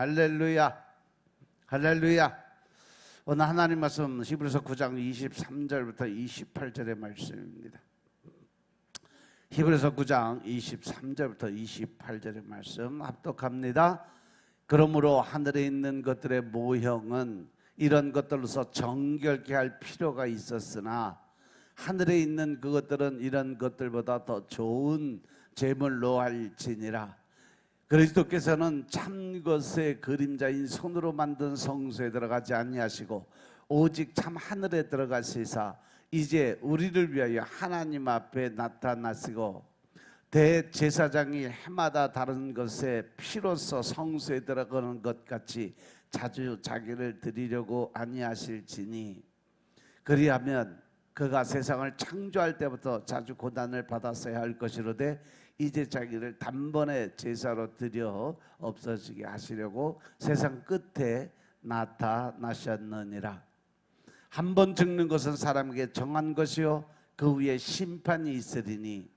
할렐루야. 할렐루야. 오늘 하나님 말씀 히브리서 9장 23절부터 28절의 말씀입니다. 히브리서 9장 23절부터 28절의 말씀 합독합니다. 그러므로 하늘에 있는 것들의 모형은 이런 것들로서 정결케 할 필요가 있었으나 하늘에 있는 그것들은 이런 것들보다 더 좋은 제물로 할지니라. 그리스도께서는 참 것의 그림자인 손으로 만든 성소에 들어가지 아니하시고 오직 참 하늘에 들어가시사 이제 우리를 위하여 하나님 앞에 나타나시고 대제사장이 해마다 다른 것에 피로써 성소에 들어가는 것 같이 자주 자기를 드리려고 아니하실지니 그리하면 그가 세상을 창조할 때부터 자주 고난을 받았어야 할 것이로되 이제 자기를 단번에 제사로 드려 없어지게 하시려고 세상 끝에 나타나셨느니라. 한 번 죽는 것은 사람에게 정한 것이요 그 위에 심판이 있으리니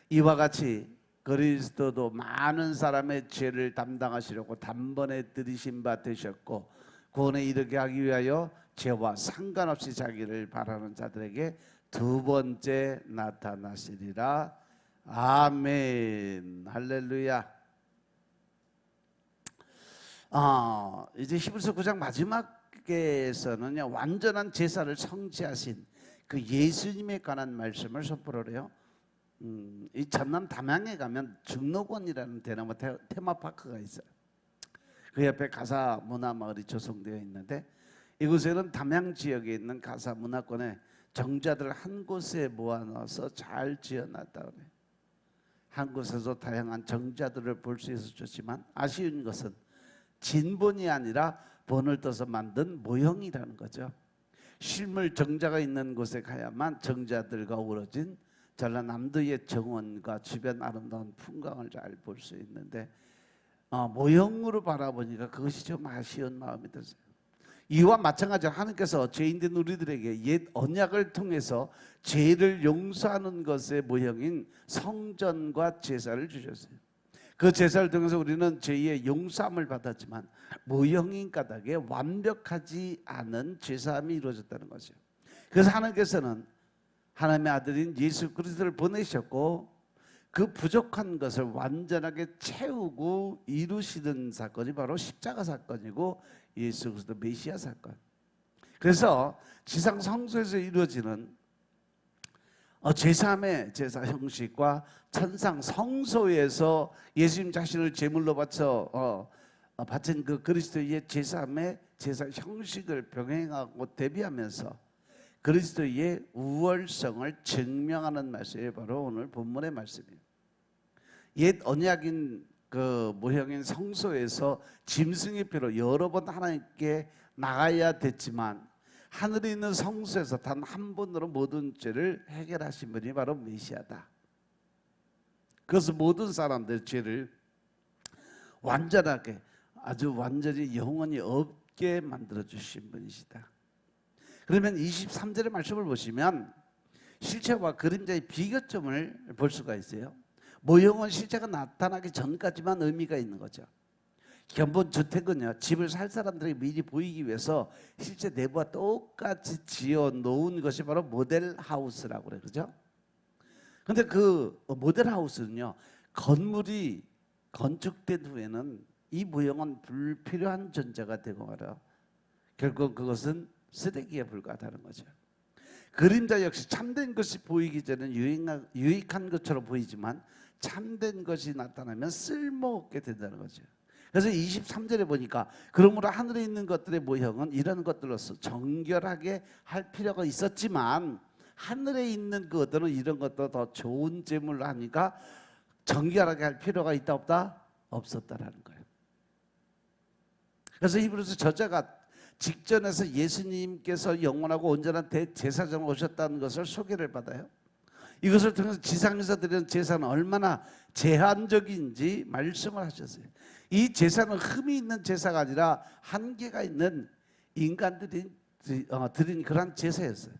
이와 같이 그리스도도 많은 사람의 죄를 담당하시려고 단번에 들이신 바 되셨고 구원에 이르게 하기 위하여 죄와 상관없이 자기를 바라는 자들에게 두 번째 나타나시리라. 아멘. 할렐루야. 이제 히브리서 9장 마지막에서는요 완전한 제사를 성취하신 그 예수님에 관한 말씀을 선포를 해요. 이 전남 담양에 가면 증로권이라는 대나무 테마파크가 있어요. 그 옆에 가사 문화마을이 조성되어 있는데 이곳에는 담양 지역에 있는 가사 문화권에 정자들 한 곳에 모아놔서 잘 지어놨다 그래요. 한 곳에서 다양한 정자들을 볼 수 있어서 좋지만 아쉬운 것은 진본이 아니라 본을 떠서 만든 모형이라는 거죠. 실물 정자가 있는 곳에 가야만 정자들과 어우러진 전라남도의 정원과 주변 아름다운 풍광을 잘 볼 수 있는데 모형으로 바라보니까 그것이 좀 아쉬운 마음이 들어요. 이와 마찬가지로 하나님께서 죄인된 우리들에게 옛 언약을 통해서 죄를 용서하는 것의 모형인 성전과 제사를 주셨어요. 그 제사를 통해서 우리는 죄의 용서함을 받았지만 모형인 까닭에 완벽하지 않은 죄사함이 이루어졌다는 거죠. 그래서 하나님께서는 하나님의 아들인 예수 그리스도를 보내셨고 그 부족한 것을 완전하게 채우고 이루시는 사건이 바로 십자가 사건이고 예수 그리스도 메시아 사건. 그래서 지상 성소에서 이루어지는 제3의 제사 형식과 천상 성소에서 예수님 자신을 제물로 바쳐 바친 그 그리스도의 제3의 제사 형식을 병행하고 대비하면서 그리스도의 우월성을 증명하는 말씀이 바로 오늘 본문의 말씀이에요. 옛 언약인 그 모형인 성소에서 짐승의 피로 여러 번 하나님께 나가야 됐지만 하늘에 있는 성소에서 단 한 번으로 모든 죄를 해결하신 분이 바로 메시아다. 그래서 모든 사람들의 죄를 완전하게 아주 완전히 영원히 없게 만들어 주신 분이시다. 그러면 23절의 말씀을 보시면 실체와 그림자의 비교점을 볼 수가 있어요. 모형은 실체가 나타나기 전까지만 의미가 있는 거죠. 견본 주택은요 집을 살 사람들에게 미리 보이기 위해서 실제 내부와 똑같이 지어 놓은 것이 바로 모델 하우스라고 그래요. 그죠? 근데 그 모델 하우스는요 건물이 건축된 후에는 이 모형은 불필요한 존재가 되고 말아요. 결국 그것은 쓰레기에 불과하다는 거죠. 그림자 역시 참된 것이 보이기 전에 유익한 것처럼 보이지만 참된 것이 나타나면 쓸모없게 된다는 거죠. 그래서 23절에 보니까 그러므로 하늘에 있는 것들의 모형은 이런 것들로서 정결하게 할 필요가 있었지만 하늘에 있는 것들은 이런 것도 더 좋은 제물로 하니까 정결하게 할 필요가 있다 없다? 없었다라는 거예요. 그래서 히브리서 저자가 직전에서 예수님께서 영원하고 온전한 대제사장으로 오셨다는 것을 소개를 받아요. 이것을 통해서 지상에서 드리는 제사는 얼마나 제한적인지 말씀을 하셨어요. 이 제사는 흠이 있는 제사가 아니라 한계가 있는 인간들이 드린 그런 제사였어요.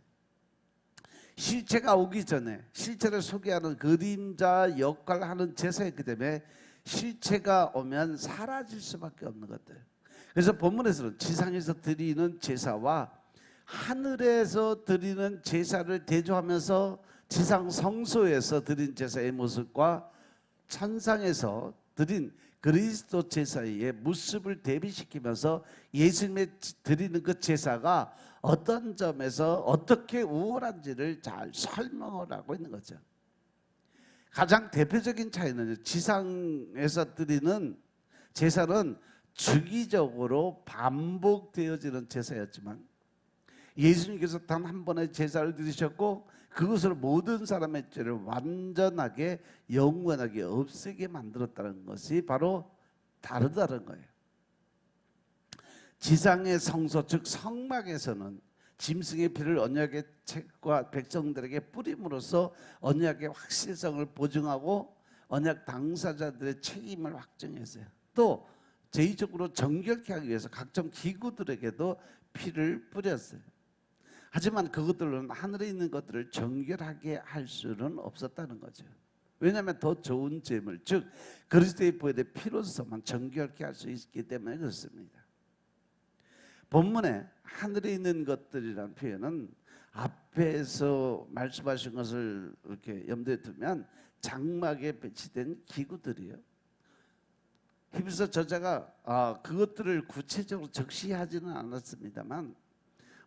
실체가 오기 전에 실체를 소개하는 그림자 역할을 하는 제사였기 때문에 실체가 오면 사라질 수밖에 없는 것들. 그래서 본문에서는 지상에서 드리는 제사와 하늘에서 드리는 제사를 대조하면서 지상 성소에서 드린 제사의 모습과 천상에서 드린 그리스도 제사의 모습을 대비시키면서 예수님의 드리는 그 제사가 어떤 점에서 어떻게 우월한지를 잘 설명을 하고 있는 거죠. 가장 대표적인 차이는 지상에서 드리는 제사는 주기적으로 반복되어지는 제사였지만 예수님께서 단 한 번의 제사를 드리셨고 그것으로 모든 사람의 죄를 완전하게 영원하게 없애게 만들었다는 것이 바로 다르다는 거예요. 지상의 성소 즉 성막에서는 짐승의 피를 언약의 책과 백성들에게 뿌림으로써 언약의 확실성을 보증하고 언약 당사자들의 책임을 확정했어요. 또 제의적으로 정결케 하기 위해서 각종 기구들에게도 피를 뿌렸어요. 하지만 그것들로는 하늘에 있는 것들을 정결하게 할 수는 없었다는 거죠. 왜냐하면 더 좋은 제물 즉 그리스도의 보혈의 피로서만 정결케 할 수 있기 때문에 그렇습니다. 본문에 하늘에 있는 것들이라는 표현은 앞에서 말씀하신 것을 이렇게 염두에 두면 장막에 배치된 기구들이요. 히브리서 저자가 그것들을 구체적으로 적시하지는 않았습니다만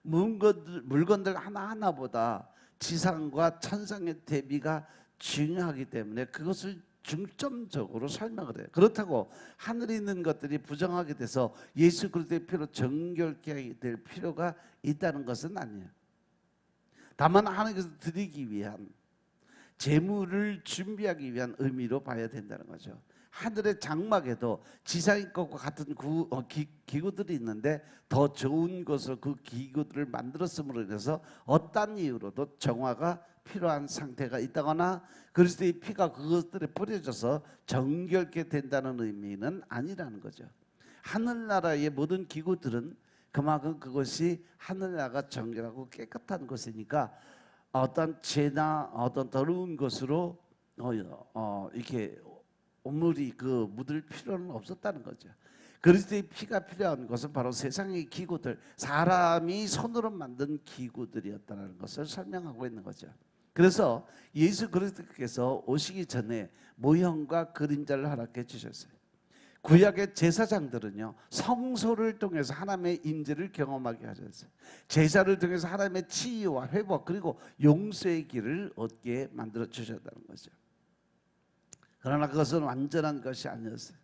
물건들 하나하나보다 지상과 천상의 대비가 중요하기 때문에 그것을 중점적으로 설명을 해요. 그렇다고 하늘에 있는 것들이 부정하게 돼서 예수 그리스도의 피로 정결케 될 필요가 있다는 것은 아니에요. 다만 하나님께서 드리기 위한 제물을 준비하기 위한 의미로 봐야 된다는 거죠. 하늘의 장막에도 지상의 것과 같은 기구들이 있는데 더 좋은 것으로 그 기구들을 만들었음으로 인해서 어떤 이유로도 정화가 필요한 상태가 있다거나 그리스도의 피가 그것들에 뿌려져서 정결케 된다는 의미는 아니라는 거죠. 하늘나라의 모든 기구들은 그만큼 그것이 하늘나라가 정결하고 깨끗한 것이니까 어떤 죄나 어떤 더러운 것으로 이렇게 오물이 그 묻을 필요는 없었다는 거죠. 그리스도의 피가 필요한 것은 바로 세상의 기구들, 사람이 손으로 만든 기구들이었다는 것을 설명하고 있는 거죠. 그래서 예수 그리스도께서 오시기 전에 모형과 그림자를 허락해 주셨어요. 구약의 제사장들은요 성소를 통해서 하나님의 임재를 경험하게 하셨어요. 제사를 통해서 하나님의 치유와 회복 그리고 용서의 길을 얻게 만들어 주셨다는 거죠. 그러나 그것은 완전한 것이 아니었어요.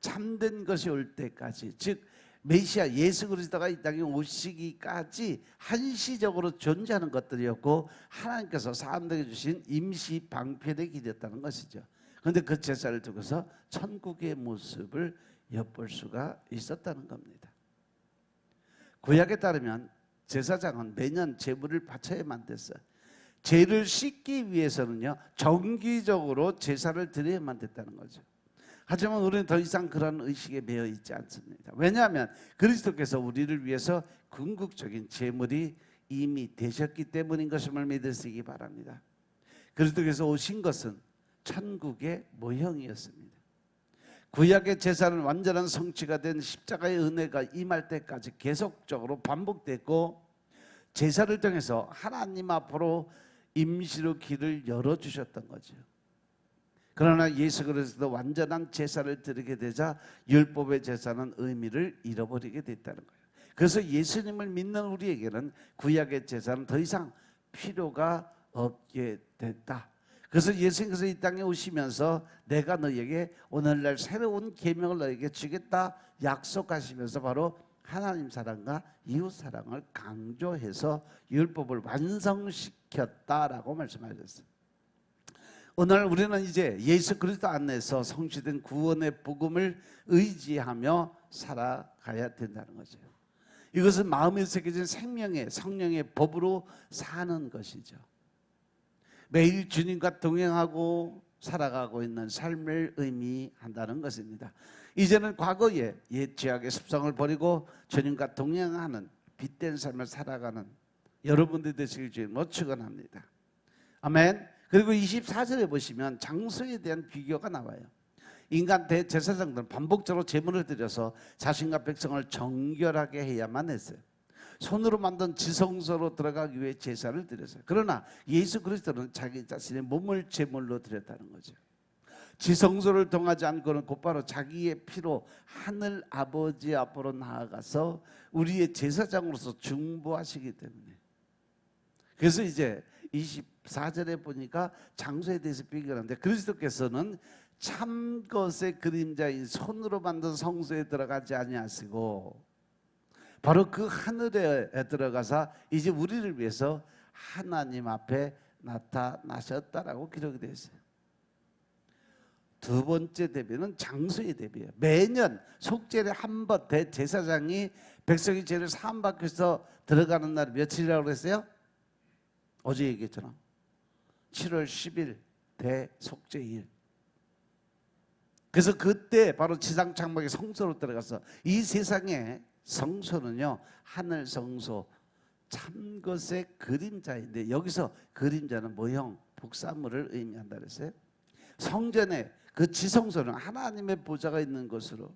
참된 것이 올 때까지 즉 메시아 예수 그리스도가 이 땅에 오시기까지 한시적으로 존재하는 것들이었고 하나님께서 사람들에게 주신 임시 방편의 길이었다는 것이죠. 그런데 그 제사를 두고서 천국의 모습을 엿볼 수가 있었다는 겁니다. 구약에 따르면 제사장은 매년 제물을 바쳐야만 됐어요. 죄를 씻기 위해서는요 정기적으로 제사를 드려야만 됐다는 거죠. 하지만 우리는 더 이상 그런 의식에 매여 있지 않습니다. 왜냐하면 그리스도께서 우리를 위해서 궁극적인 제물이 이미 되셨기 때문인 것임을 믿으시기 바랍니다. 그리스도께서 오신 것은 천국의 모형이었습니다. 구약의 제사는 완전한 성취가 된 십자가의 은혜가 임할 때까지 계속적으로 반복됐고 제사를 통해서 하나님 앞으로 임시로 길을 열어주셨던 거죠. 그러나 예수 그리스도 완전한 제사를 드리게 되자 율법의 제사는 의미를 잃어버리게 됐다는 거예요. 그래서 예수님을 믿는 우리에게는 구약의 제사는 더 이상 필요가 없게 됐다. 그래서 예수님께서 이 땅에 오시면서 내가 너에게 오늘날 새로운 계명을 너에게 주겠다 약속하시면서 바로 하나님 사랑과 이웃 사랑을 강조해서 율법을 완성시켰다라고 말씀하셨어요. 오늘 우리는 이제 예수 그리스도 안에서 성취된 구원의 복음을 의지하며 살아가야 된다는 거죠. 이것은 마음에 새겨진 생명의 성령의 법으로 사는 것이죠. 매일 주님과 동행하고 살아가고 있는 삶을 의미한다는 것입니다. 이제는 과거의 옛 죄악의 습성을 버리고 주님과 동행하는 빛된 삶을 살아가는 여러분들이 되시길 주님으로 축원합니다. 아멘. 그리고 24절에 보시면 장소에 대한 비교가 나와요. 인간 대제사장들은 반복적으로 제물을 드려서 자신과 백성을 정결하게 해야만 했어요. 손으로 만든 지성소로 들어가기 위해 제사를 드렸어요. 그러나 예수 그리스도는 자기 자신의 몸을 제물로 드렸다는 거죠. 지성소를 통하지 않고는 곧바로 자기의 피로 하늘 아버지 앞으로 나아가서 우리의 제사장으로서 중보하시기 때문에. 그래서 이제 24절에 보니까 장소에 대해서 비교하는데, 그리스도께서는 참 것의 그림자인 손으로 만든 성소에 들어가지 아니하시고 바로 그 하늘에 들어가서 이제 우리를 위해서 하나님 앞에 나타나셨다라고 기록이 되어 있어요. 두 번째 대비는 장소의 대비예요. 매년 속죄일에 한 번 대제사장이 백성의 죄를 사함받기 위해서 들어가는 날 며칠이라고 그랬어요? 어제 얘기했잖아. 7월 10일 대속죄일. 그래서 그때 바로 지상 장막의 성소로 들어가서, 이 세상의 성소는요 하늘 성소, 참 것의 그림자인데, 여기서 그림자는 모형, 복사물을 의미한다 그랬어요. 성전에 그 지성소는 하나님의 보좌가 있는 것으로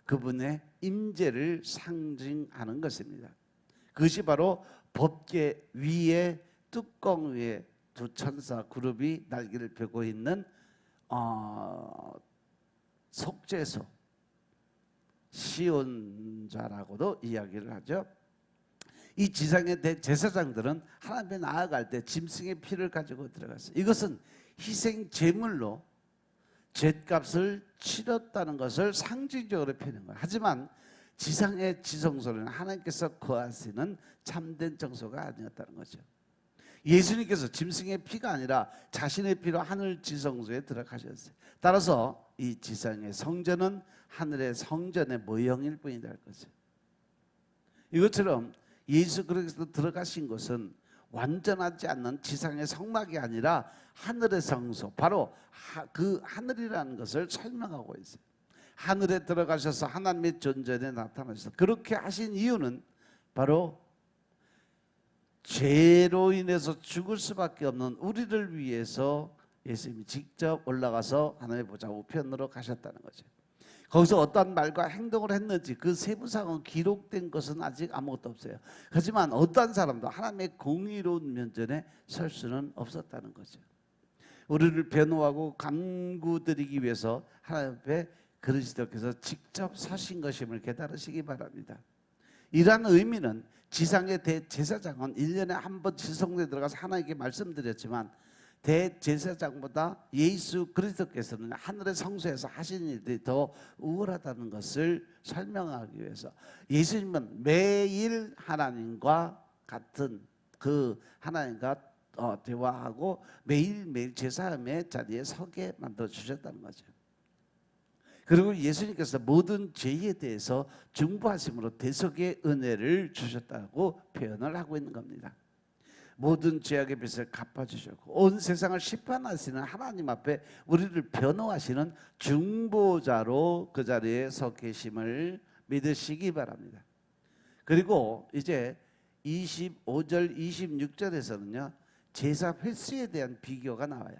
그분의 임재를 상징하는 것입니다. 그것이 바로 법궤 위에, 뚜껑 위에 두 천사 그룹이 날개를 펴고 있는 속죄소, 시온자라고도 이야기를 하죠. 이 지상의 대제사장들은 하나님께 나아갈 때 짐승의 피를 가지고 들어갔어요. 이것은 희생 제물로 죗값을 치렀다는 것을 상징적으로 표현한 거예요. 하지만 지상의 지성소는 하나님께서 거하시는 참된 정소가 아니었다는 거죠. 예수님께서 짐승의 피가 아니라 자신의 피로 하늘 지성소에 들어가셨어요. 따라서 이 지상의 성전은 하늘의 성전의 모형일 뿐이다 할 거죠. 이것처럼 예수 그리스도 들어가신 것은 완전하지 않는 지상의 성막이 아니라 하늘의 성소, 바로 그 하늘이라는 것을 설명하고 있어요. 하늘에 들어가셔서 하나님의 존전에 나타나셔서, 그렇게 하신 이유는 바로 죄로 인해서 죽을 수밖에 없는 우리를 위해서 예수님이 직접 올라가서 하나님의 보좌 우편으로 가셨다는 거죠. 거기서 어떠한 말과 행동을 했는지 그 세부사항은 기록된 것은 아직 아무것도 없어요. 하지만 어떠한 사람도 하나님의 공의로운 면전에 설 수는 없었다는 거죠. 우리를 변호하고 간구드리기 위해서 하나님 앞에 그리스도께서 직접 서신 것임을 깨달으시기 바랍니다. 이러한 의미는 지상의 대제사장은 1년에 한 번 지성소에 들어가서 하나님께 말씀드렸지만, 대제사장보다 예수 그리스도께서는 하늘의 성소에서 하신 일들이 더 우월하다는 것을 설명하기 위해서, 예수님은 매일 하나님과 같은 그 하나님과 대화하고 매일매일 제사함의 자리에 서게 만들어 주셨다는 거죠. 그리고 예수님께서 모든 죄에 대해서 중보하심으로 대속의 은혜를 주셨다고 표현을 하고 있는 겁니다. 모든 죄악의 빚을 갚아주셨고 온 세상을 심판하시는 하나님 앞에 우리를 변호하시는 중보자로 그 자리에 서 계심을 믿으시기 바랍니다. 그리고 이제 25절 26절에서는요 제사 횟수에 대한 비교가 나와요.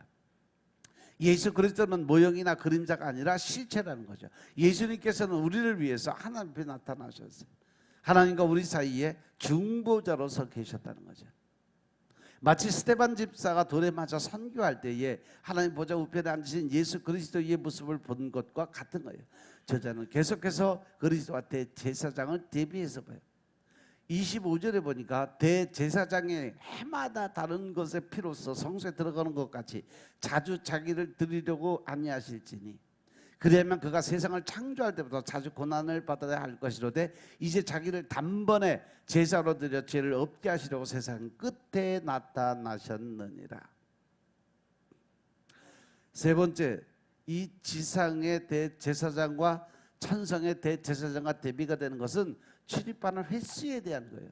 예수 그리스도는 모형이나 그림자가 아니라 실체라는 거죠. 예수님께서는 우리를 위해서 하나님 앞에 나타나셨어요. 하나님과 우리 사이에 중보자로 서 계셨다는 거죠. 마치 스데반 집사가 돌에 맞아 선교할 때에 하나님 보좌 우편에 앉으신 예수 그리스도의 모습을 본 것과 같은 거예요. 저자는 계속해서 그리스도와 대제사장을 대비해서 봐요. 25절에 보니까 대제사장이 해마다 다른 것의 피로써 성소에 들어가는 것 같이 자주 자기를 드리려고 아니하실지니 그러면 그가 세상을 창조할 때부터 자주 고난을 받아야 할 것이로되 이제 자기를 단번에 제사로 드려 죄를 없게 하시려고 세상 끝에 나타나셨느니라. 세 번째, 이 지상의 대제사장과 천성의 대제사장과 대비가 되는 것은 출입하는 횟수에 대한 거예요.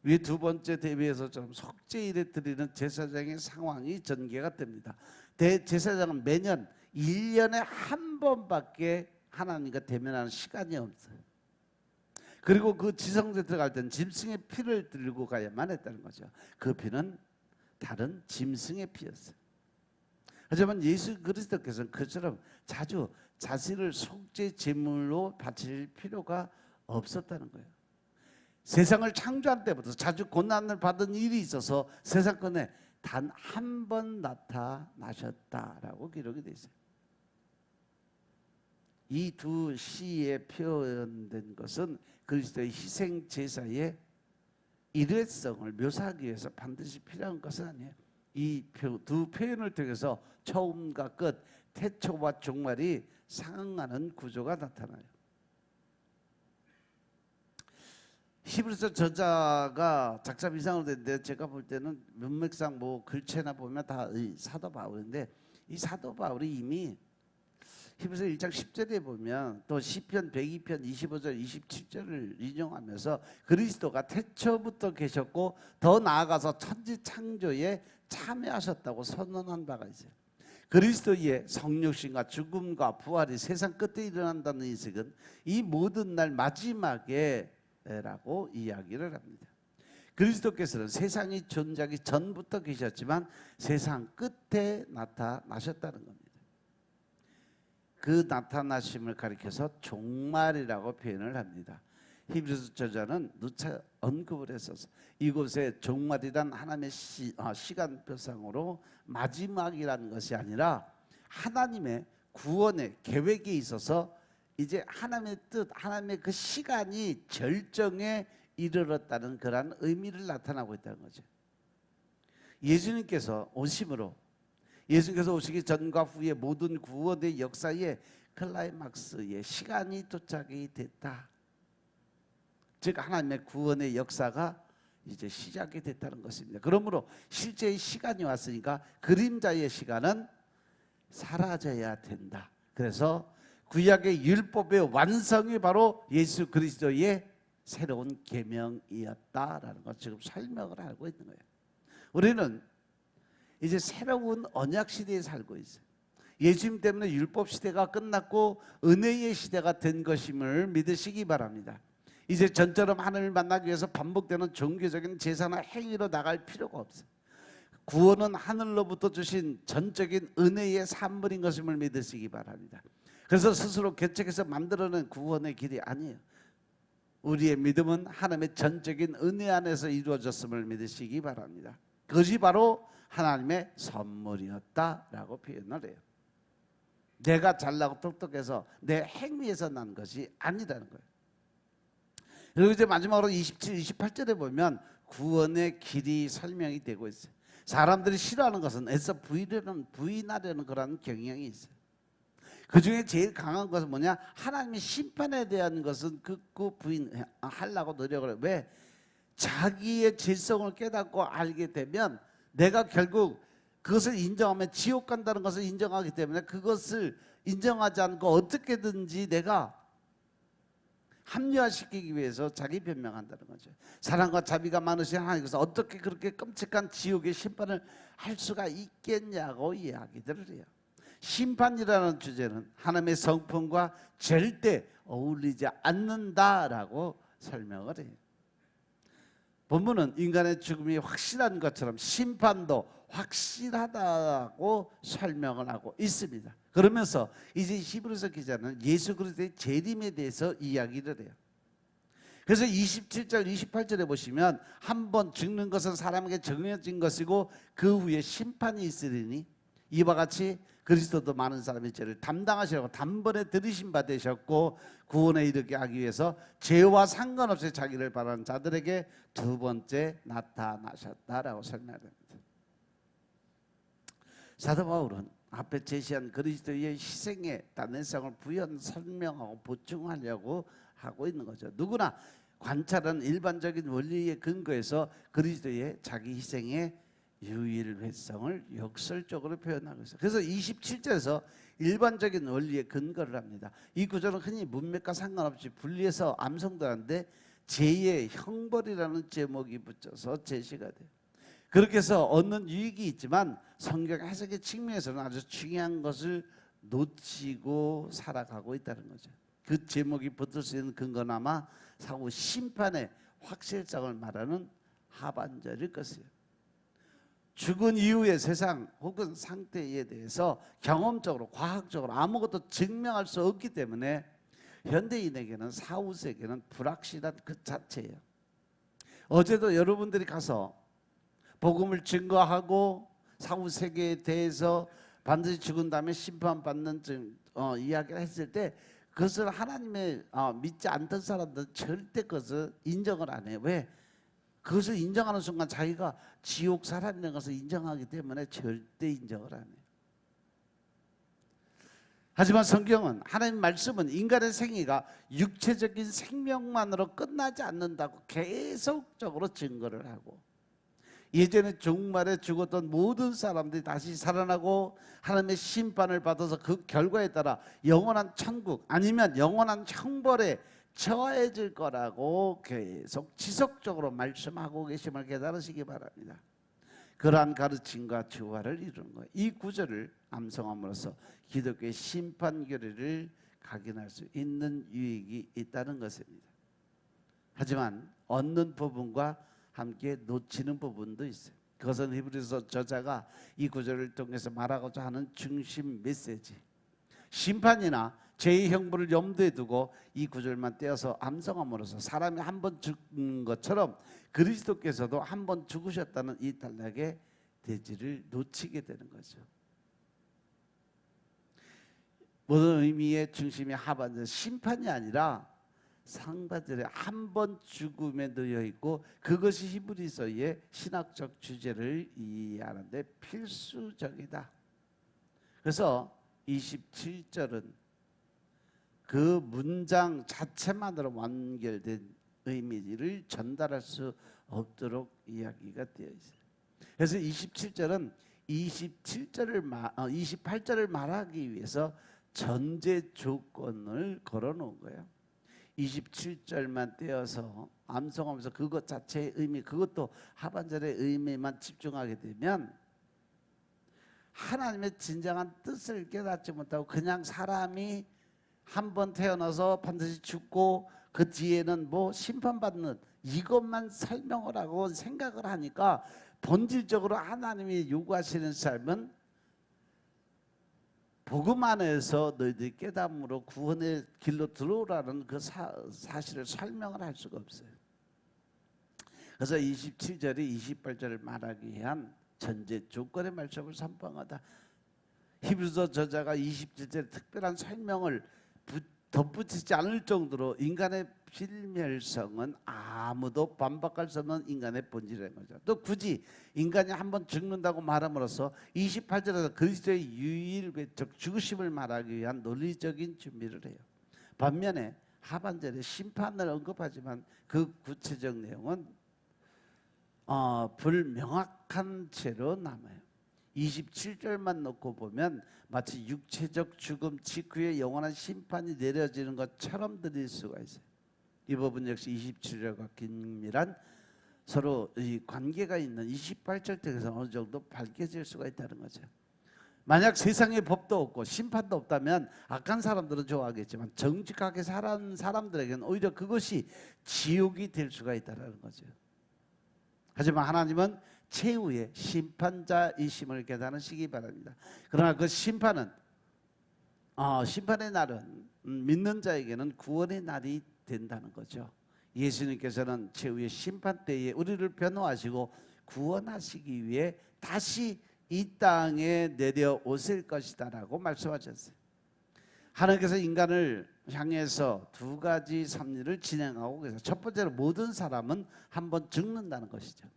위에 두 번째 대비에서처럼 속죄일에 드리는 제사장의 상황이 전개가 됩니다. 대제사장은 매년 1년에 한 번밖에 하나님과 대면하는 시간이 없어요. 그리고 그 지성소에 들어갈 때는 짐승의 피를 들고 가야만 했다는 거죠. 그 피는 다른 짐승의 피였어요. 하지만 예수 그리스도께서는 그처럼 자주 자신을 속죄 제물로 바칠 필요가 없었다는 거예요. 세상을 창조할 때부터 자주 고난을 받은 일이 있어서 세상권에 단 한 번 나타나셨다라고 기록이 되어 있어요. 이 두 시에 표현된 것은 그리스도의 희생 제사의 일회성을 묘사하기 위해서 반드시 필요한 것은 아니에요. 이 두 표현을 통해서 처음과 끝, 태초와 종말이 상응하는 구조가 나타나요. 히브리서 저자가 작사 비상으로 됐는데 제가 볼 때는 문맥상 뭐 글체나 보면 다 사도 바울인데, 이 사도 바울이 이미 히브리서 1장 10절에 보면 또 시편 102편 25절 27절을 인용하면서 그리스도가 태초부터 계셨고 더 나아가서 천지 창조에 참여하셨다고 선언한 바가 있어요. 그리스도의 성육신과 죽음과 부활이 세상 끝에 일어난다는 인식은 이 모든 날 마지막에 라고 이야기를 합니다. 그리스도께서는 세상이 존재하기 전부터 계셨지만 세상 끝에 나타나셨다는 겁니다. 그 나타나심을 가리켜서 종말이라고 표현을 합니다. 히브리서 저자는 누차 언급을 했어서 이곳에 종말이란 하나님의 시간표상으로 마지막이라는 것이 아니라 하나님의 구원의 계획에 있어서 이제 하나님의 뜻, 하나님의 그 시간이 절정에 이르렀다는 그러한 의미를 나타나고 있다는 거죠. 예수님께서 오심으로, 예수님께서 오시기 전과 후의 모든 구원의 역사에 클라이막스의 시간이 도착이 됐다. 즉 하나님의 구원의 역사가 이제 시작이 됐다는 것입니다. 그러므로 실제의 시간이 왔으니까 그림자의 시간은 사라져야 된다. 그래서 구약의 율법의 완성이 바로 예수 그리스도의 새로운 계명이었다라는 것 지금 설명을 하고 있는 거예요. 우리는 이제 새로운 언약 시대에 살고 있어요. 예수님 때문에 율법 시대가 끝났고 은혜의 시대가 된 것임을 믿으시기 바랍니다. 이제 전처럼 하나님을 만나기 위해서 반복되는 종교적인 제사나 행위로 나갈 필요가 없어요. 구원은 하늘로부터 주신 전적인 은혜의 산물인 것임을 믿으시기 바랍니다. 그래서 스스로 개척해서 만들어낸 구원의 길이 아니에요. 우리의 믿음은 하나님의 전적인 은혜 안에서 이루어졌음을 믿으시기 바랍니다. 그것이 바로 하나님의 선물이었다라고 표현을 해요. 내가 잘나고 똑똑해서 내 행위에서 난 것이 아니라는 거예요. 그리고 이제 마지막으로 27, 28절에 보면 구원의 길이 설명이 되고 있어요. 사람들이 싫어하는 것은 애써 부인하려는 그런 경향이 있어요. 그 중에 제일 강한 것은 뭐냐? 하나님의 심판에 대한 것은 극구 부인하려고 노력을 해요. 왜? 자기의 질성을 깨닫고 알게 되면 내가 결국 그것을 인정하면 지옥 간다는 것을 인정하기 때문에 그것을 인정하지 않고 어떻게든지 내가 합리화시키기 위해서 자기 변명한다는 거죠. 사랑과 자비가 많으신 하나님께서 어떻게 그렇게 끔찍한 지옥의 심판을 할 수가 있겠냐고 이야기들을 해요. 심판이라는 주제는 하나님의 성품과 절대 어울리지 않는다라고 설명을 해요. 본문은 인간의 죽음이 확실한 것처럼 심판도 확실하다고 설명을 하고 있습니다. 그러면서 이제 히브리서 기자는 예수 그리스도의 재림에 대해서 이야기를 해요. 그래서 27절 28절에 보시면 한 번 죽는 것은 사람에게 정해진 것이고 그 후에 심판이 있으리니 이와 같이 그리스도도 많은 사람의 죄를 담당하시라고 단번에 들이심 받으셨고 구원에 이르게 하기 위해서 죄와 상관없이 자기를 바라는 자들에게 두 번째 나타나셨다라고 설명합니다. 사도 바울은 앞에 제시한 그리스도의 희생의 단연성을 부연 설명하고 보충하려고 하고 있는 거죠. 누구나 관찰하는 일반적인 원리의 근거에서 그리스도의 자기 희생의 유일회성을 역설적으로 표현하고 있어요. 그래서 27절에서 일반적인 원리의 근거를 합니다. 이 구절은 흔히 문맥과 상관없이 분리해서 암송들하는데 죄의 형벌이라는 제목이 붙여서 제시가 돼요. 그렇게 해서 얻는 유익이 있지만 성경 해석의 측면에서는 아주 중요한 것을 놓치고 살아가고 있다는 거죠. 그 제목이 붙을 수 있는 근거는 아마 사후 심판의 확실성을 말하는 하반절일 것이에요. 죽은 이후의 세상 혹은 상태에 대해서 경험적으로 과학적으로 아무것도 증명할 수 없기 때문에 현대인에게는 사후 세계는 불확실한 그 자체예요. 어제도 여러분들이 가서 복음을 증거하고 사후 세계에 대해서 반드시 죽은 다음에 심판받는 이야기를 했을 때 그것을 하나님의 믿지 않던 사람들은 절대 그것을 인정을 안 해요. 왜? 그것을 인정하는 순간 자기가 지옥 사람이라는 것을 인정하기 때문에 절대 인정을 안 해요. 하지만 성경은, 하나님 말씀은 인간의 생애가 육체적인 생명만으로 끝나지 않는다고 계속적으로 증거를 하고, 예전에 종말에 죽었던 모든 사람들이 다시 살아나고 하나님의 심판을 받아서 그 결과에 따라 영원한 천국 아니면 영원한 형벌에 처해질 거라고 계속 지속적으로 말씀하고 계심을 깨달으시기 바랍니다. 그러한 가르침과 조화를 이루는 거예요. 이 구절을 암송함으로써 기독교의 심판 교리를 각인할 수 있는 유익이 있다는 것입니다. 하지만 얻는 부분과 함께 놓치는 부분도 있어요. 그것은 히브리서 저자가 이 구절을 통해서 말하고자 하는 중심 메시지, 심판이나 죄의 형벌을 염두에 두고 이 구절만 떼어서 암송함으로써 사람이 한 번 죽는 것처럼 그리스도께서도 한 번 죽으셨다는 이 단락의 대지를 놓치게 되는 거죠. 모든 의미의 중심이 하반절 심판이 아니라 상반절에 한 번 죽음에 놓여 있고, 그것이 히브리서의 신학적 주제를 이해하는데 필수적이다. 그래서 27절은 그 문장 자체만으로 완결된 의미를 전달할 수 없도록 이야기가 되어 있어요. 그래서 27절은 28절을 말하기 위해서 전제 조건을 걸어놓은 거예요. 27절만 떼어서 암송하면서 그것 자체의 의미, 그것도 하반절의 의미만 집중하게 되면 하나님의 진정한 뜻을 깨닫지 못하고 그냥 사람이 한 번 태어나서 반드시 죽고 그 뒤에는 뭐 심판받는 이것만 설명을 하고 생각을 하니까 본질적으로 하나님이 요구하시는 삶은 복음 안에서 너희들이 깨달음으로 구원의 길로 들어오라는 그 사실을 설명을 할 수가 없어요. 그래서 27절이 28절을 말하기 위한 전제 조건의 말씀을 선포하다. 히브리서 저자가 27절에 특별한 설명을 덧붙이지 않을 정도로 인간의 필멸성은 아무도 반박할 수 없는 인간의 본질이라는 거죠. 또 굳이 인간이 한번 죽는다고 말함으로써 28절에서 그리스도의 유일외적 죽으심을 말하기 위한 논리적인 준비를 해요. 반면에 하반절에 심판을 언급하지만 그 구체적 내용은 불명확한 채로 남아요. 27절만 놓고 보면 마치 육체적 죽음 직후에 영원한 심판이 내려지는 것처럼 들릴 수가 있어요. 이 부분 역시 27절과 긴밀한 서로 이 관계가 있는 28절 때에서 어느 정도 밝혀질 수가 있다는 거죠. 만약 세상에 법도 없고 심판도 없다면 악한 사람들은 좋아하겠지만 정직하게 살아온 사람들에게는 오히려 그것이 지옥이 될 수가 있다는 거죠. 하지만 하나님은 최후의 심판자이심을 깨달으시기 바랍니다. 그러나 그 심판의 날은 믿는 자에게는 구원의 날이 된다는 거죠. 예수님께서는 최후의 심판 때에 우리를 변호하시고 구원하시기 위해 다시 이 땅에 내려오실 것이다라고 말씀하셨어요. 하나님께서 인간을 향해서 두 가지 섭리를 진행하고 계세요. 첫 번째로 모든 사람은 한번 죽는다는 것이죠.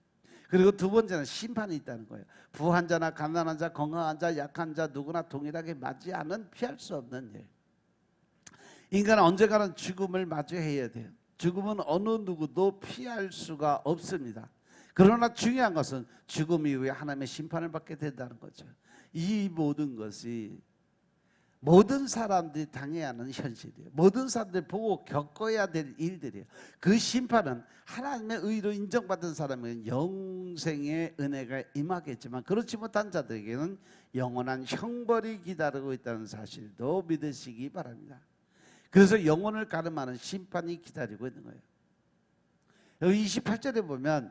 그리고 두 번째는 심판이 있다는 거예요. 부한 자나 가난한 자, 건강한 자, 약한 자 누구나 동일하게 맞이하는 피할 수 없는 일. 인간은 언젠가는 죽음을 마주해야 돼요. 죽음은 어느 누구도 피할 수가 없습니다. 그러나 중요한 것은 죽음 이후에 하나님의 심판을 받게 된다는 거죠. 이 모든 것이 모든 사람들이 당해야 하는 현실이에요. 모든 사람들이 보고 겪어야 될 일들이에요. 그 심판은 하나님의 의로 인정받은 사람에게는 영생의 은혜가 임하겠지만 그렇지 못한 자들에게는 영원한 형벌이 기다리고 있다는 사실도 믿으시기 바랍니다. 그래서 영혼을 가름하는 심판이 기다리고 있는 거예요. 여기 28절에 보면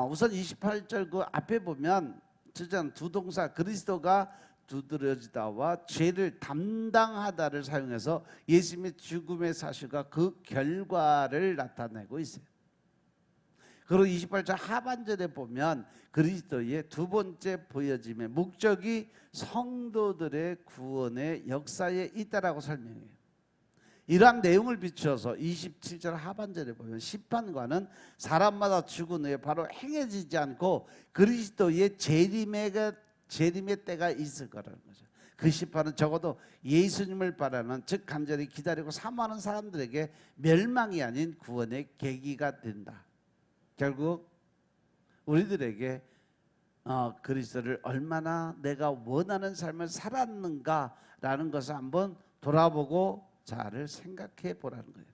우선 28절 그 앞에 보면 주장 두 동사 그리스도가 두드러지다와 죄를 담당하다를 사용해서 예수님의 죽음의 사실과 그 결과를 나타내고 있어요. 그리고 28절 하반절에 보면 그리스도의 두 번째 보여짐의 목적이 성도들의 구원의 역사에 있다라고 설명해요. 이러한 내용을 비추어서 27절 하반절에 보면 심판과는 사람마다 죽은 후에 바로 행해지지 않고 그리스도의 재림의 때가 있을 거라는 거죠. 그 심판은 적어도 예수님을 바라는, 즉 간절히 기다리고 사모하는 사람들에게 멸망이 아닌 구원의 계기가 된다. 결국 우리들에게 그리스도를 얼마나 내가 원하는 삶을 살았는가라는 것을 한번 돌아보고 자아를 생각해 보라는 거예요.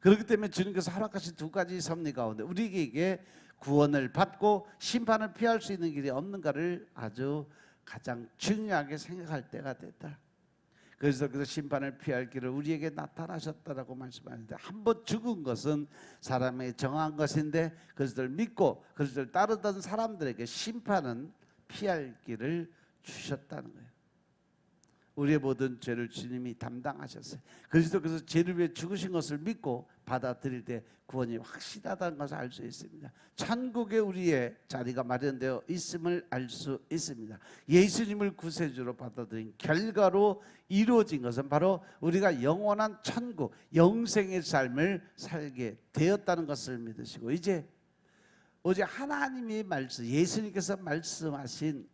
그렇기 때문에 주님께서 허락하신 두 가지 섭리 가운데 우리에게 구원을 받고 심판을 피할 수 있는 길이 없는가를 아주 가장 중요하게 생각할 때가 됐다. 그래서 그 심판을 피할 길을 우리에게 나타나셨다라고 말씀하는데, 한번 죽은 것은 사람에게 정한 것인데 그것을 믿고 그것을 따르던 사람들에게 심판은 피할 길을 주셨다는 거예요. 우리의 모든 죄를 주님이 담당하셨어요. 그리스도께서 죄를 위해 죽으신 것을 믿고 받아들일 때 구원이 확실하다는 것을 알 수 있습니다. 천국에 우리의 자리가 마련되어 있음을 알 수 있습니다. 예수님을 구세주로 받아들인 결과로 이루어진 것은 바로 우리가 영원한 천국, 영생의 삶을 살게 되었다는 것을 믿으시고, 이제 오직 하나님이 예수님께서 말씀하신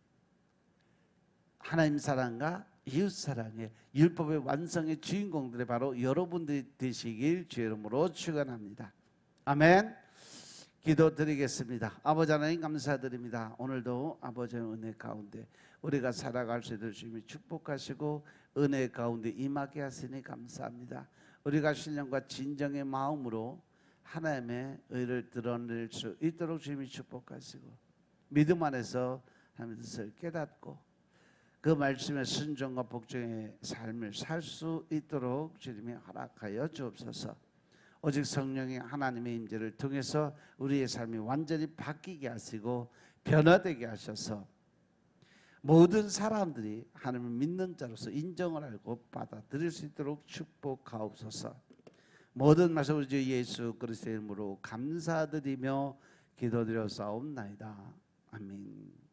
하나님 사랑과 이웃 사랑의 율법의 완성의 주인공들이 바로 여러분들이 되시길 주의 이름으로 축원합니다. 아멘. 기도드리겠습니다. 아버지 하나님 감사드립니다. 오늘도 아버지의 은혜 가운데 우리가 살아갈 수 있도록 주님이 축복하시고 은혜 가운데 임하게 하시니 감사합니다. 우리가 신령과 진정의 마음으로 하나님의 의를 드러낼 수 있도록 주님이 축복하시고 믿음 안에서 하나님의 뜻을 깨닫고 그 말씀의 순종과 복종의 삶을 살 수 있도록 주님이 허락하여 주옵소서. 오직 성령의 하나님의 임재를 통해서 우리의 삶이 완전히 바뀌게 하시고 변화되게 하셔서 모든 사람들이 하나님을 믿는 자로서 인정을 알고 받아들일 수 있도록 축복하옵소서. 모든 말씀 우리 주 예수 그리스도의 이름으로 감사드리며 기도드려 싸움나이다. 아멘.